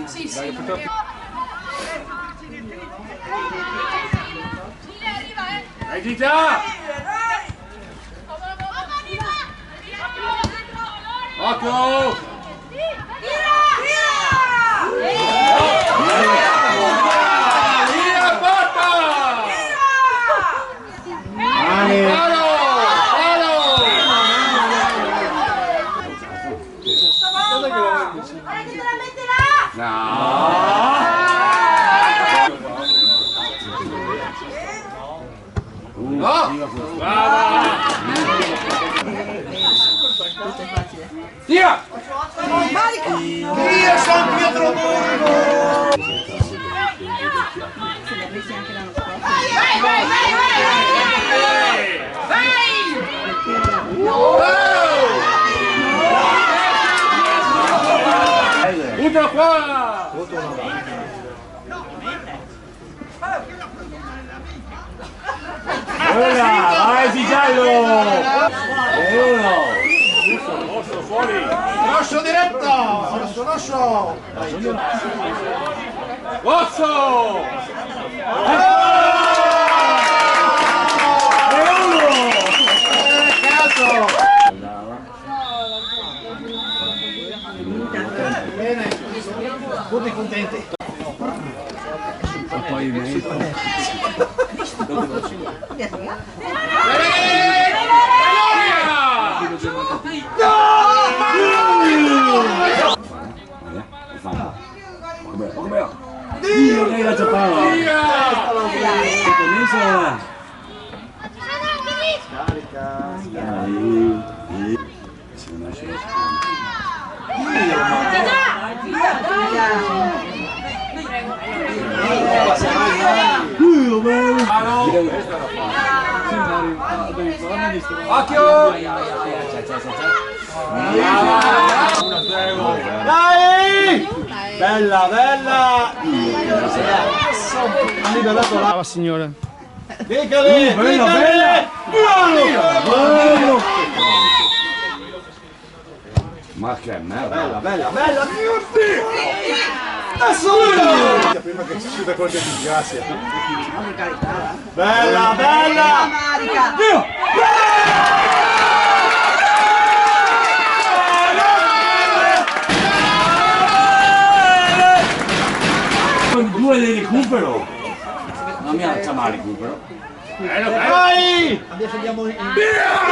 Sì, sì. Dai Gita! Occhio! Via Botta! Palo! Palo! No! No! Brava! Via! Via San Pietroburgo! Butta qua! Vai Giallo! E uno! Rosso fuori! Rosso diretta! Rosso! Rosso! E uno! Cazzo! Bene, tutti contenti. Dio, lei la giocava! Carica! Occhio! Dai! Bella, bella! Ha liberato la signora. Dicale! Bella, bella! Bello! Ma che merda! Bella, bella, bella! Mio Dio! Adesso! Prima che ci chiuda con disgrazia. Bella, bella! Dio! Due di recupero! Non mi alza mai recupero! Vai! Adesso andiamo in... Via!